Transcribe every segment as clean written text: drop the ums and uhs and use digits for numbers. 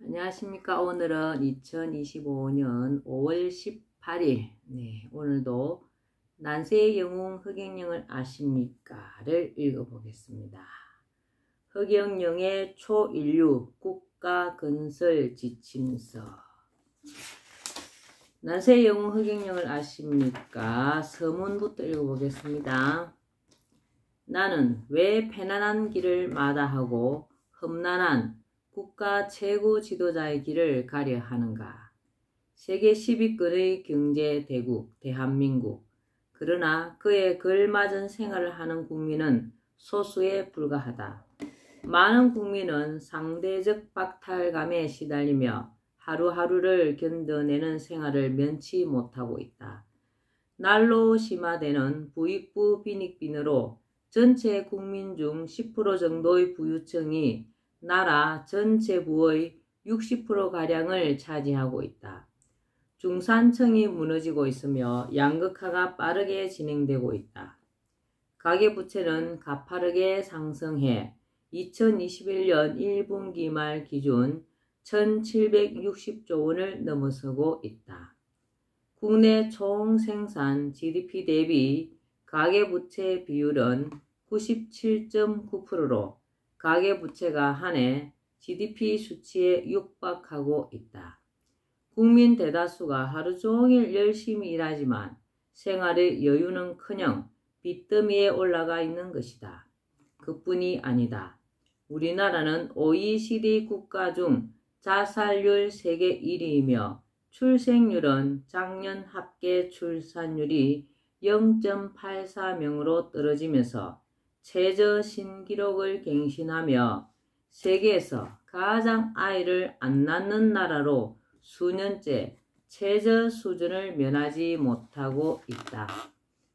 안녕하십니까. 오늘은 2025년 5월 18일. 오늘도 난세의 영웅 흑영령을 아십니까?를 읽어보겠습니다. 흑영령의 초인류 국가건설 지침서. 난세의 영웅 흑영령을 아십니까? 서문부터 읽어보겠습니다. 나는 왜 편안한 길을 마다하고 험난한 국가 최고 지도자의 길을 가려 하는가? 세계 10위권의 경제 대국 대한민국. 그러나 그에 걸맞은 생활을 하는 국민은 소수에 불과하다. 많은 국민은 상대적 박탈감에 시달리며 하루하루를 견뎌내는 생활을 면치 못하고 있다. 날로 심화되는 부익부 빈익빈으로 전체 국민 중 10% 정도의 부유층이 나라 전체 부의 60%가량을 차지하고 있다. 중산층이 무너지고 있으며 양극화가 빠르게 진행되고 있다. 가계부채는 가파르게 상승해 2021년 1분기 말 기준 1760조 원을 넘어서고 있다. 국내 총생산 GDP 대비 가계부채 비율은 97.9%로 가계부채가 한 해 GDP 수치에 육박하고 있다. 국민 대다수가 하루 종일 열심히 일하지만 생활의 여유는커녕 빚더미에 올라가 있는 것이다. 그뿐이 아니다. 우리나라는 OECD 국가 중 자살률 세계 1위이며 출생률은 작년 합계 출산율이 0.84명으로 떨어지면서 최저 신기록을 갱신하며 세계에서 가장 아이를 안 낳는 나라로 수년째 최저 수준을 면하지 못하고 있다.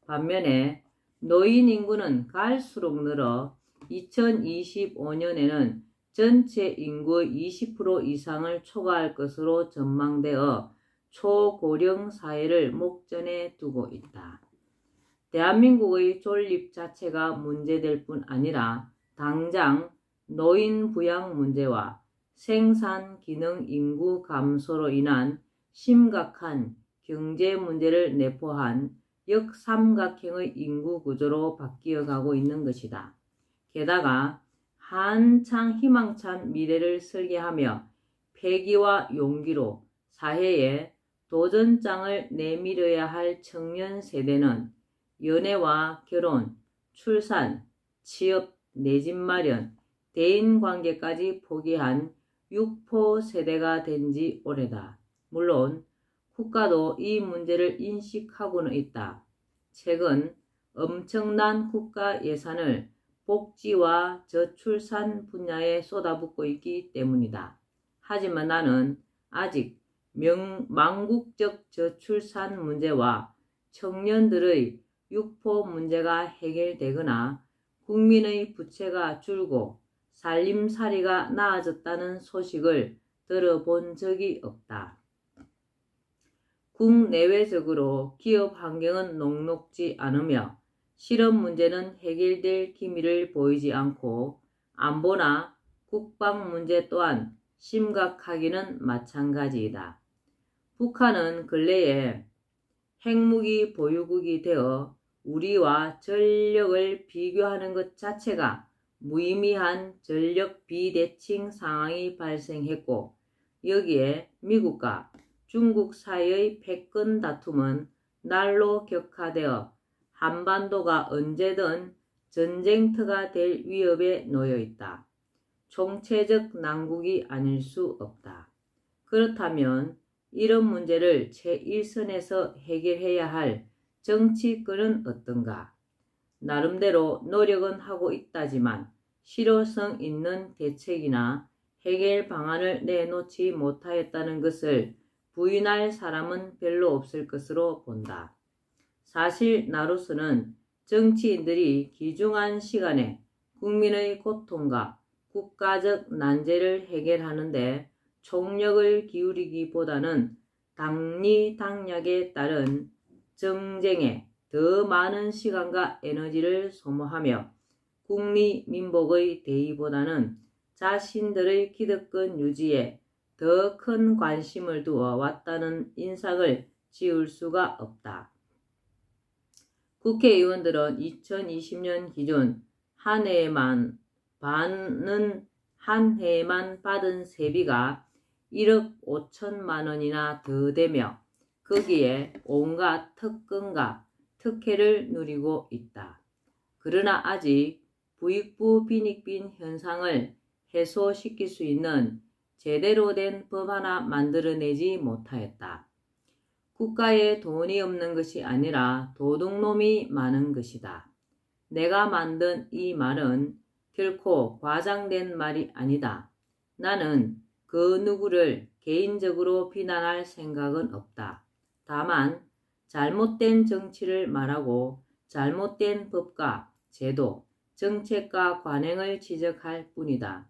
반면에 노인 인구는 갈수록 늘어 2025년에는 전체 인구의 20% 이상을 초과할 것으로 전망되어 초고령 사회를 목전에 두고 있다. 대한민국의 존립 자체가 문제될 뿐 아니라 당장 노인 부양 문제와 생산 기능 인구 감소로 인한 심각한 경제 문제를 내포한 역삼각형의 인구 구조로 바뀌어가고 있는 것이다. 게다가 한창 희망찬 미래를 설계하며 패기와 용기로 사회에 도전장을 내밀어야 할 청년 세대는 연애와 결혼, 출산, 취업, 내 집 마련, 대인관계까지 포기한 육포 세대가 된 지 오래다. 물론 국가도 이 문제를 인식하고는 있다. 최근 엄청난 국가 예산을 복지와 저출산 분야에 쏟아붓고 있기 때문이다. 하지만 나는 아직 망국적 저출산 문제와 청년들의 육포 문제가 해결되거나 국민의 부채가 줄고 살림살이가 나아졌다는 소식을 들어본 적이 없다. 국내외적으로 기업 환경은 녹록지 않으며 실업 문제는 해결될 기미를 보이지 않고 안보나 국방 문제 또한 심각하기는 마찬가지이다. 북한은 근래에 핵무기 보유국이 되어 우리와 전력을 비교하는 것 자체가 무의미한 전력 비대칭 상황이 발생했고 여기에 미국과 중국 사이의 패권 다툼은 날로 격화되어 한반도가 언제든 전쟁터가 될 위협에 놓여 있다. 총체적 난국이 아닐 수 없다. 그렇다면 이런 문제를 제1선에서 해결해야 할 정치권은 어떤가? 나름대로 노력은 하고 있다지만 실효성 있는 대책이나 해결 방안을 내놓지 못하였다는 것을 부인할 사람은 별로 없을 것으로 본다. 사실 나로서는 정치인들이 귀중한 시간에 국민의 고통과 국가적 난제를 해결하는데 총력을 기울이기보다는 당리당략에 따른 정쟁에 더 많은 시간과 에너지를 소모하며 국리민복의 대의보다는 자신들의 기득권 유지에 더 큰 관심을 두어 왔다는 인상을 지울 수가 없다. 국회의원들은 2020년 기준 한 해에만 받은 세비가 1억 5천만 원이나 더 되며 거기에 온갖 특권과 특혜를 누리고 있다. 그러나 아직 부익부 빈익빈 현상을 해소시킬 수 있는 제대로 된 법 하나 만들어내지 못하였다. 국가에 돈이 없는 것이 아니라 도둑놈이 많은 것이다. 내가 만든 이 말은 결코 과장된 말이 아니다. 나는 그 누구를 개인적으로 비난할 생각은 없다. 다만 잘못된 정치를 말하고 잘못된 법과 제도, 정책과 관행을 지적할 뿐이다.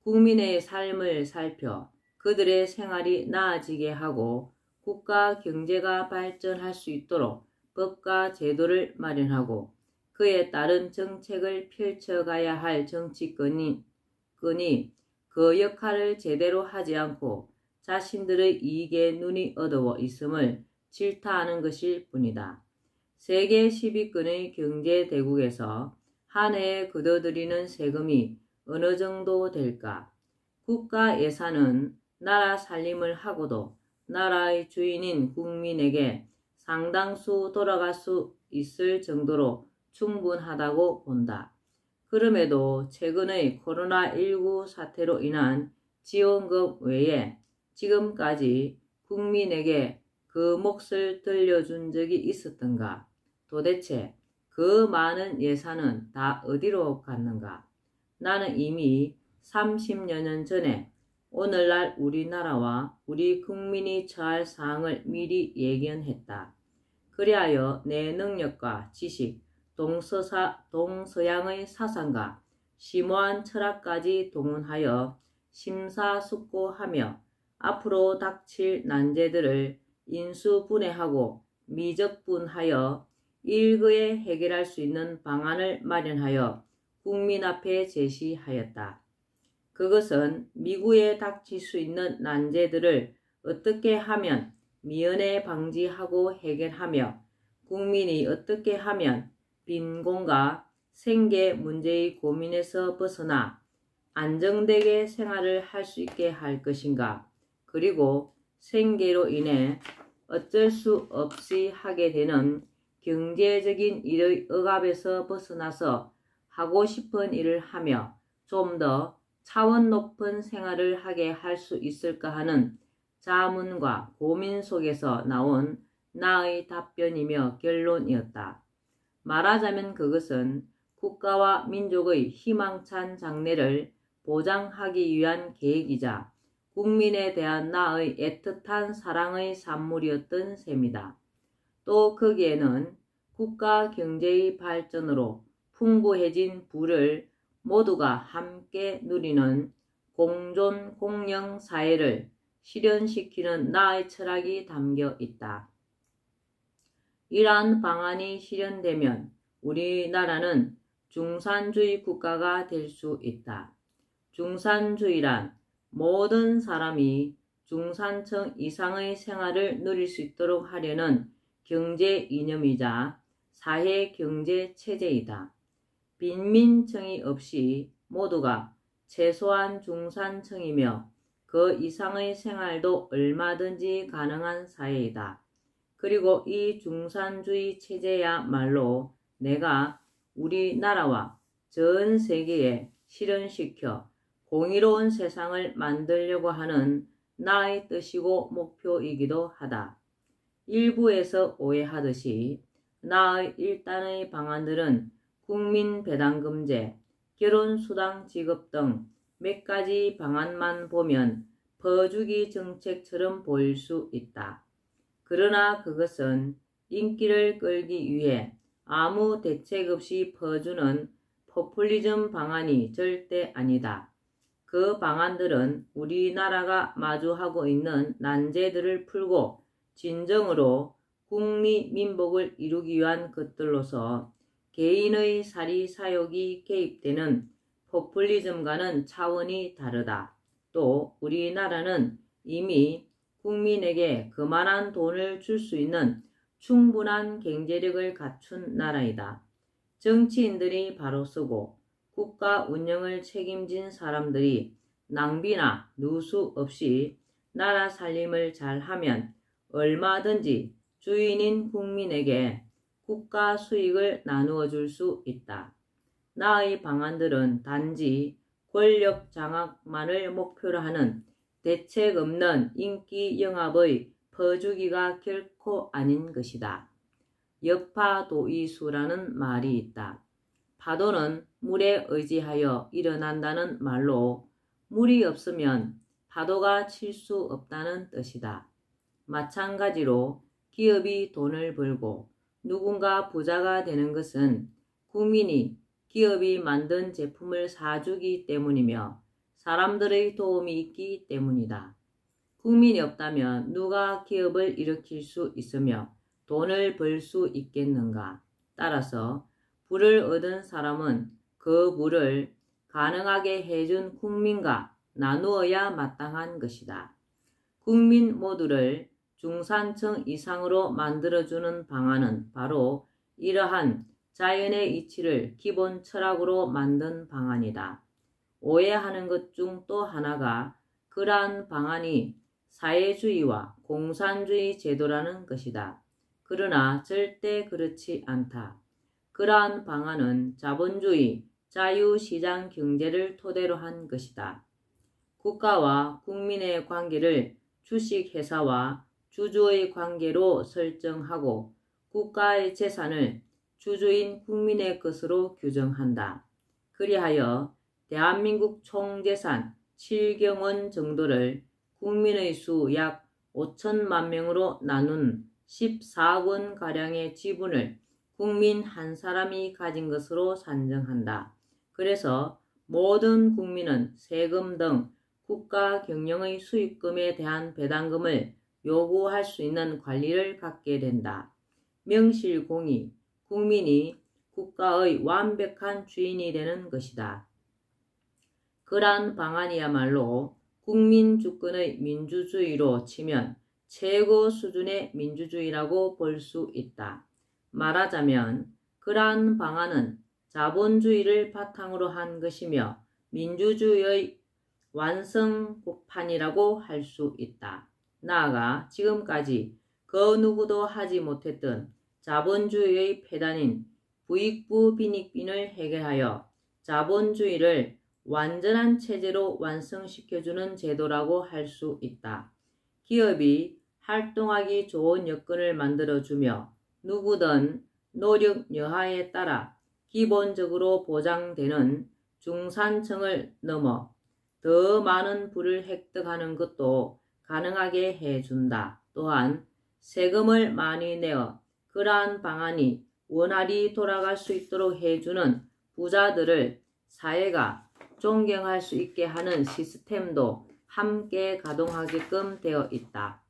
국민의 삶을 살펴 그들의 생활이 나아지게 하고 국가 경제가 발전할 수 있도록 법과 제도를 마련하고 그에 따른 정책을 펼쳐가야 할 정치권이 그 역할을 제대로 하지 않고 자신들의 이익에 눈이 어두워 있음을 질타하는 것일 뿐이다. 세계 10위권의 경제대국에서 한 해에 거둬들이는 세금이 어느 정도 될까? 국가 예산은 나라 살림을 하고도 나라의 주인인 국민에게 상당수 돌아갈 수 있을 정도로 충분하다고 본다. 그럼에도 최근의 코로나19 사태로 인한 지원금 외에 지금까지 국민에게 그 몫을 들려준 적이 있었던가? 도대체 그 많은 예산은 다 어디로 갔는가? 나는 이미 30여 년 전에 오늘날 우리나라와 우리 국민이 처할 사항을 미리 예견했다. 그리하여 내 능력과 지식, 동서양의 사상과 심오한 철학까지 동원하여 심사숙고하며 앞으로 닥칠 난제들을 인수분해하고 미적분하여 일거에 해결할 수 있는 방안을 마련하여 국민 앞에 제시하였다. 그것은 미국에 닥칠 수 있는 난제들을 어떻게 하면 미연에 방지하고 해결하며 국민이 어떻게 하면 빈곤과 생계 문제의 고민에서 벗어나 안정되게 생활을 할 수 있게 할 것인가? 그리고 생계로 인해 어쩔 수 없이 하게 되는 경제적인 일의 억압에서 벗어나서 하고 싶은 일을 하며 좀 더 차원 높은 생활을 하게 할 수 있을까 하는 자문과 고민 속에서 나온 나의 답변이며 결론이었다. 말하자면 그것은 국가와 민족의 희망찬 장래를 보장하기 위한 계획이자 국민에 대한 나의 애틋한 사랑의 산물이었던 셈이다. 또 거기에는 국가 경제의 발전으로 풍부해진 부를 모두가 함께 누리는 공존 공영 사회를 실현시키는 나의 철학이 담겨 있다. 이러한 방안이 실현되면 우리나라는 중산주의 국가가 될 수 있다. 중산주의란 모든 사람이 중산층 이상의 생활을 누릴 수 있도록 하려는 경제 이념이자 사회 경제 체제이다. 빈민층이 없이 모두가 최소한 중산층이며 그 이상의 생활도 얼마든지 가능한 사회이다. 그리고 이 중산주의 체제야말로 내가 우리나라와 전 세계에 실현시켜 공의로운 세상을 만들려고 하는 나의 뜻이고 목표이기도 하다. 일부에서 오해하듯이 나의 일단의 방안들은 국민배당금제, 결혼수당 지급 등 몇 가지 방안만 보면 퍼주기 정책처럼 보일 수 있다. 그러나 그것은 인기를 끌기 위해 아무 대책 없이 퍼주는 포퓰리즘 방안이 절대 아니다. 그 방안들은 우리나라가 마주하고 있는 난제들을 풀고 진정으로 국리민복을 이루기 위한 것들로서 개인의 사리사욕이 개입되는 포퓰리즘과는 차원이 다르다. 또 우리나라는 이미 국민에게 그만한 돈을 줄 수 있는 충분한 경제력을 갖춘 나라이다. 정치인들이 바로 쓰고 국가 운영을 책임진 사람들이 낭비나 누수 없이 나라 살림을 잘하면 얼마든지 주인인 국민에게 국가 수익을 나누어 줄 수 있다. 나의 방안들은 단지 권력 장악만을 목표로 하는 대책 없는 인기 영합의 퍼주기가 결코 아닌 것이다. 역파도이수라는 말이 있다. 파도는 물에 의지하여 일어난다는 말로 물이 없으면 파도가 칠 수 없다는 뜻이다. 마찬가지로 기업이 돈을 벌고 누군가 부자가 되는 것은 국민이 기업이 만든 제품을 사주기 때문이며 사람들의 도움이 있기 때문이다. 국민이 없다면 누가 기업을 일으킬 수 있으며 돈을 벌 수 있겠는가? 따라서 부를 얻은 사람은 그 부를 가능하게 해준 국민과 나누어야 마땅한 것이다. 국민 모두를 중산층 이상으로 만들어주는 방안은 바로 이러한 자연의 이치를 기본 철학으로 만든 방안이다. 오해하는 것 중 또 하나가 그러한 방안이 사회주의와 공산주의 제도라는 것이다. 그러나 절대 그렇지 않다. 그러한 방안은 자본주의, 자유시장 경제를 토대로 한 것이다. 국가와 국민의 관계를 주식회사와 주주의 관계로 설정하고 국가의 재산을 주주인 국민의 것으로 규정한다. 그리하여 대한민국 총재산 7경원 정도를 국민의 수 약 5천만 명으로 나눈 14권가량의 지분을 국민 한 사람이 가진 것으로 산정한다. 그래서 모든 국민은 세금 등 국가 경영의 수익금에 대한 배당금을 요구할 수 있는 권리를 갖게 된다. 명실공히 국민이 국가의 완벽한 주인이 되는 것이다. 그러한 방안이야말로 국민 주권의 민주주의로 치면 최고 수준의 민주주의라고 볼 수 있다. 말하자면 그러한 방안은 자본주의를 바탕으로 한 것이며 민주주의의 완성판이라고 할 수 있다. 나아가 지금까지 그 누구도 하지 못했던 자본주의의 폐단인 부익부 빈익빈을 해결하여 자본주의를 완전한 체제로 완성시켜주는 제도라고 할 수 있다. 기업이 활동하기 좋은 여건을 만들어주며 누구든 노력 여하에 따라 기본적으로 보장되는 중산층을 넘어 더 많은 부를 획득하는 것도 가능하게 해준다. 또한 세금을 많이 내어 그러한 방안이 원활히 돌아갈 수 있도록 해주는 부자들을 사회가 존경할 수 있게 하는 시스템도 함께 가동하게끔 되어 있다.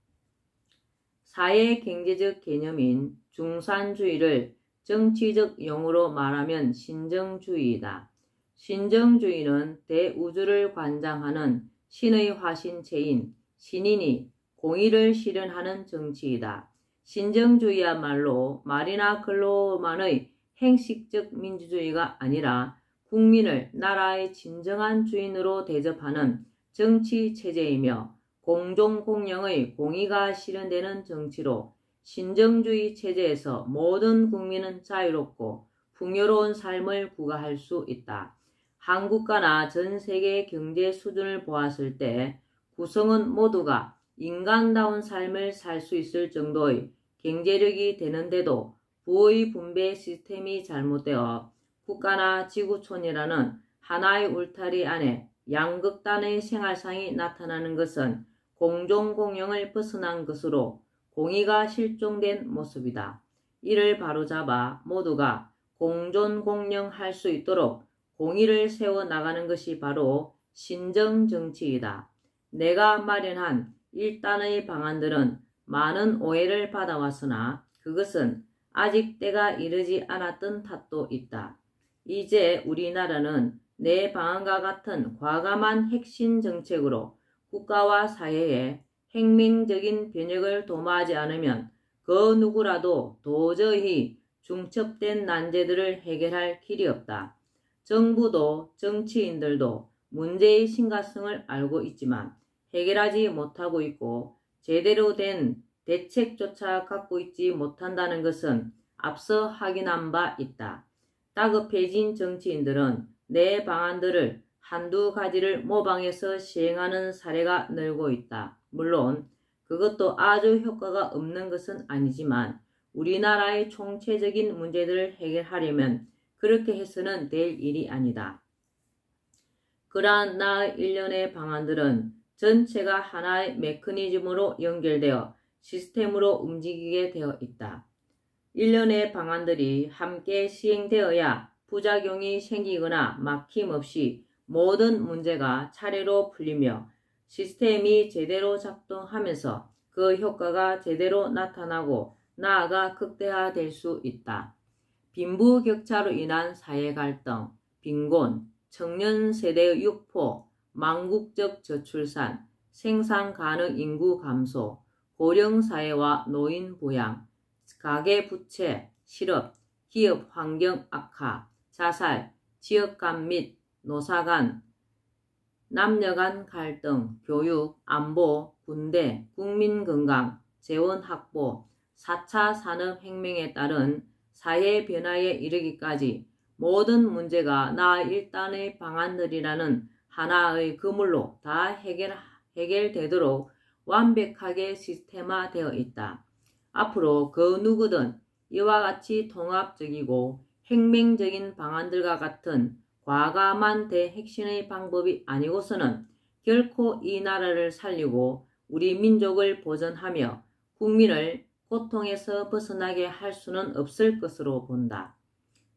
사회 경제적 개념인 중산주의를 정치적 용어로 말하면 신정주의이다. 신정주의는 대우주를 관장하는 신의 화신체인 신인이 공의를 실현하는 정치이다. 신정주의야말로 말이나 글로만의 행식적 민주주의가 아니라 국민을 나라의 진정한 주인으로 대접하는 정치 체제이며 공정공영의 공의가 실현되는 정치로 신정주의 체제에서 모든 국민은 자유롭고 풍요로운 삶을 구가할 수 있다. 한국가나 전 세계 경제 수준을 보았을 때 구성원 모두가 인간다운 삶을 살 수 있을 정도의 경제력이 되는데도 부의 분배 시스템이 잘못되어 국가나 지구촌이라는 하나의 울타리 안에 양극단의 생활상이 나타나는 것은 공정공영을 벗어난 것으로 공의가 실종된 모습이다. 이를 바로잡아 모두가 공존공영할 수 있도록 공의를 세워나가는 것이 바로 신정정치이다. 내가 마련한 1단의 방안들은 많은 오해를 받아왔으나 그것은 아직 때가 이르지 않았던 탓도 있다. 이제 우리나라는 내 방안과 같은 과감한 핵심 정책으로 국가와 사회에 혁명적인 변혁을 도모하지 않으면 그 누구라도 도저히 중첩된 난제들을 해결할 길이 없다. 정부도 정치인들도 문제의 심각성을 알고 있지만 해결하지 못하고 있고 제대로 된 대책조차 갖고 있지 못한다는 것은 앞서 확인한 바 있다. 다급해진 정치인들은 내 방안들을 한두 가지를 모방해서 시행하는 사례가 늘고 있다. 물론 그것도 아주 효과가 없는 것은 아니지만 우리나라의 총체적인 문제들을 해결하려면 그렇게 해서는 될 일이 아니다. 그러한 나의 일련의 방안들은 전체가 하나의 메커니즘으로 연결되어 시스템으로 움직이게 되어 있다. 일련의 방안들이 함께 시행되어야 부작용이 생기거나 막힘없이 모든 문제가 차례로 풀리며 시스템이 제대로 작동하면서 그 효과가 제대로 나타나고 나아가 극대화될 수 있다. 빈부격차로 인한 사회 갈등, 빈곤, 청년 세대의 육포, 망국적 저출산, 생산 가능 인구 감소, 고령 사회와 노인 부양, 가계 부채, 실업, 기업 환경 악화, 자살, 지역 간 및 노사 간, 남녀 간 갈등, 교육, 안보, 군대, 국민 건강, 재원 확보, 4차 산업혁명에 따른 사회 변화에 이르기까지 모든 문제가 나 일단의 방안들이라는 하나의 그물로 다 해결되도록 완벽하게 시스템화되어 있다. 앞으로 그 누구든 이와 같이 통합적이고 혁명적인 방안들과 같은 과감한 대핵신의 방법이 아니고서는 결코 이 나라를 살리고 우리 민족을 보존하며 국민을 고통에서 벗어나게 할 수는 없을 것으로 본다.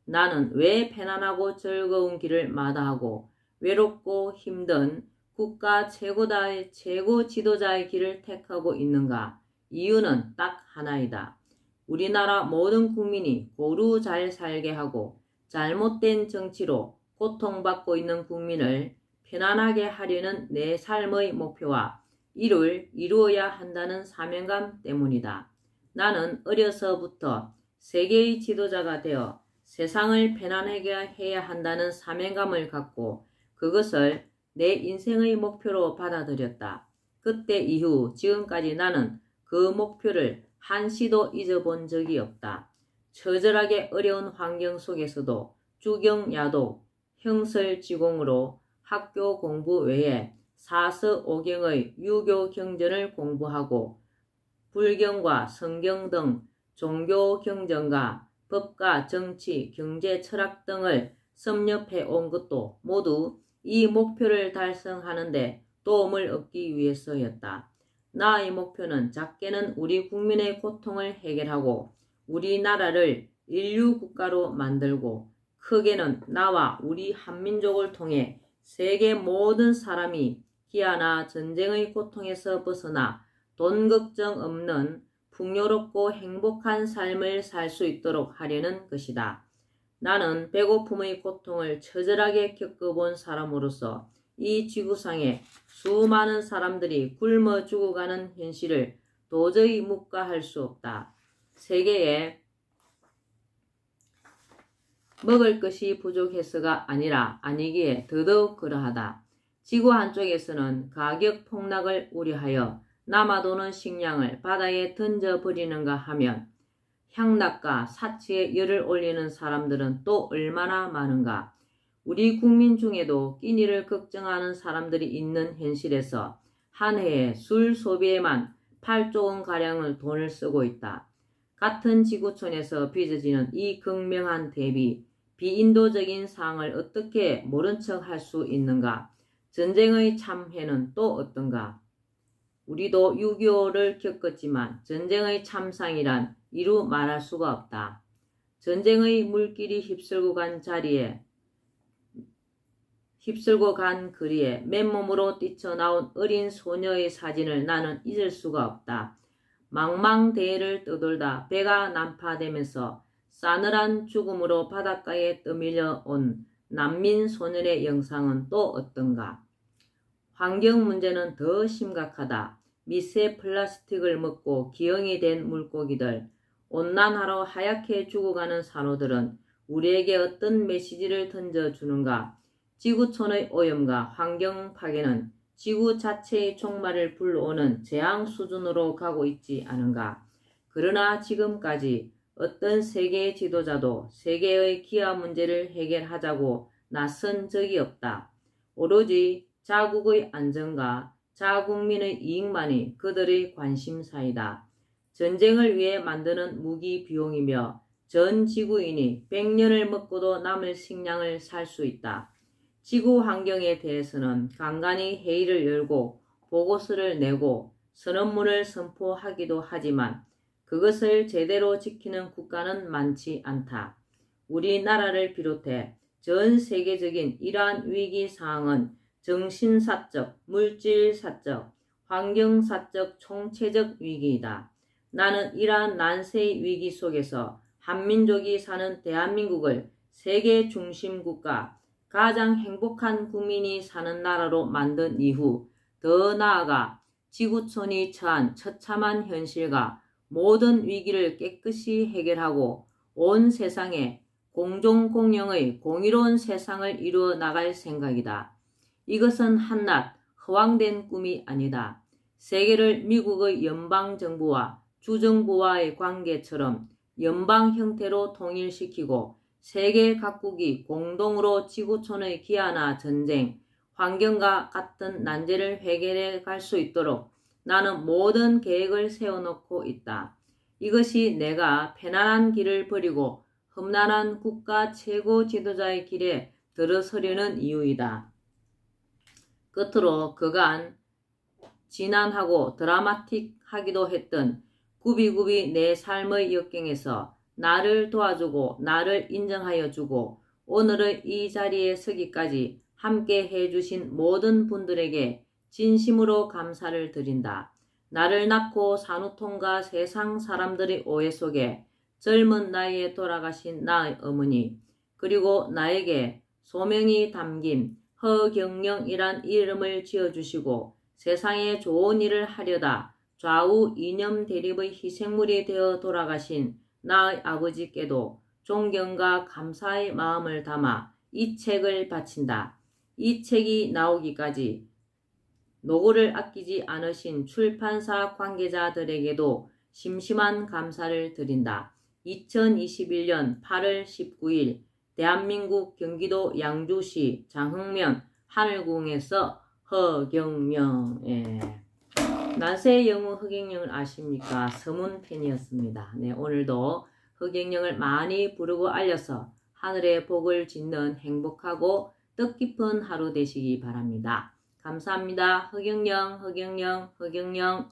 나는 왜 편안하고 즐거운 길을 마다하고 외롭고 힘든 국가 최고 지도자의 길을 택하고 있는가? 이유는 딱 하나이다. 우리나라 모든 국민이 고루 잘 살게 하고 잘못된 정치로 고통받고 있는 국민을 편안하게 하려는 내 삶의 목표와 이를 이루어야 한다는 사명감 때문이다. 나는 어려서부터 세계의 지도자가 되어 세상을 편안하게 해야 한다는 사명감을 갖고 그것을 내 인생의 목표로 받아들였다. 그때 이후 지금까지 나는 그 목표를 한시도 잊어본 적이 없다. 처절하게 어려운 환경 속에서도 주경야독, 형설지공으로 학교 공부 외에 사서오경의 유교 경전을 공부하고 불경과 성경 등 종교 경전과 법과 정치, 경제, 철학 등을 섭렵해 온 것도 모두 이 목표를 달성하는 데 도움을 얻기 위해서였다. 나의 목표는 작게는 우리 국민의 고통을 해결하고 우리나라를 인류 국가로 만들고 크게는 나와 우리 한민족을 통해 세계 모든 사람이 기아나 전쟁의 고통에서 벗어나 돈 걱정 없는 풍요롭고 행복한 삶을 살 수 있도록 하려는 것이다. 나는 배고픔의 고통을 처절하게 겪어본 사람으로서 이 지구상에 수많은 사람들이 굶어 죽어가는 현실을 도저히 묵과할 수 없다. 세계에 먹을 것이 부족해서가 아니기에 더더욱 그러하다. 지구 한쪽에서는 가격 폭락을 우려하여 남아도는 식량을 바다에 던져버리는가 하면 향락과 사치에 열을 올리는 사람들은 또 얼마나 많은가. 우리 국민 중에도 끼니를 걱정하는 사람들이 있는 현실에서 한 해에 술 소비에만 8조 원가량의 돈을 쓰고 있다. 같은 지구촌에서 빚어지는 이 극명한 대비, 비인도적인 상황을 어떻게 모른 척 할 수 있는가? 전쟁의 참회는 또 어떤가? 우리도 6.25를 겪었지만 전쟁의 참상이란 이루 말할 수가 없다. 전쟁의 물길이 휩쓸고 간 거리에 맨몸으로 뛰쳐나온 어린 소녀의 사진을 나는 잊을 수가 없다. 망망대해를 떠돌다 배가 난파되면서 싸늘한 죽음으로 바닷가에 떠밀려 온 난민 소년의 영상은 또 어떤가. 환경 문제는 더 심각하다. 미세 플라스틱을 먹고 기형이 된 물고기들, 온난화로 하얗게 죽어가는 산호들은 우리에게 어떤 메시지를 던져주는가? 지구촌의 오염과 환경 파괴는 지구 자체의 종말을 불러오는 재앙 수준으로 가고 있지 않은가? 그러나 지금까지 어떤 세계 지도자도 세계의 기아 문제를 해결하자고 나선 적이 없다. 오로지 자국의 안전과 자국민의 이익만이 그들의 관심사이다. 전쟁을 위해 만드는 무기 비용이며 전 지구인이 100년을 먹고도 남을 식량을 살 수 있다. 지구 환경에 대해서는 간간히 회의를 열고 보고서를 내고 선언문을 선포하기도 하지만 그것을 제대로 지키는 국가는 많지 않다. 우리나라를 비롯해 전 세계적인 이러한 위기 상황은 정신사적, 물질사적, 환경사적 총체적 위기이다. 나는 이러한 난세의 위기 속에서 한민족이 사는 대한민국을 세계 중심 국가, 가장 행복한 국민이 사는 나라로 만든 이후 더 나아가 지구촌이 처한 처참한 현실과 모든 위기를 깨끗이 해결하고 온 세상에 공정공영의 공의로운 세상을 이루어 나갈 생각이다. 이것은 한낱 허황된 꿈이 아니다. 세계를 미국의 연방정부와 주정부와의 관계처럼 연방 형태로 통일시키고 세계 각국이 공동으로 지구촌의 기아나 전쟁, 환경과 같은 난제를 해결해 갈 수 있도록 나는 모든 계획을 세워놓고 있다. 이것이 내가 편안한 길을 버리고 험난한 국가 최고 지도자의 길에 들어서려는 이유이다. 끝으로 그간 진한하고 드라마틱하기도 했던 굽이굽이 내 삶의 역경에서 나를 도와주고 나를 인정하여 주고 오늘의 이 자리에 서기까지 함께 해주신 모든 분들에게 진심으로 감사를 드린다. 나를 낳고 산후통과 세상 사람들의 오해 속에 젊은 나이에 돌아가신 나의 어머니, 그리고 나에게 소명이 담긴 허경영이란 이름을 지어주시고 세상에 좋은 일을 하려다 좌우 이념 대립의 희생물이 되어 돌아가신 나의 아버지께도 존경과 감사의 마음을 담아 이 책을 바친다. 이 책이 나오기까지 노고를 아끼지 않으신 출판사 관계자들에게도 심심한 감사를 드린다. 2021년 8월 19일 대한민국 경기도 양주시 장흥면 하늘궁에서 허경영. 난세의 영웅 허경영을 아십니까? 서문 팬이었습니다. 네, 오늘도 허경영을 많이 부르고 알려서 하늘의 복을 짓는 행복하고 뜻깊은 하루 되시기 바랍니다. 감사합니다. 허경영, 허경영, 허경영.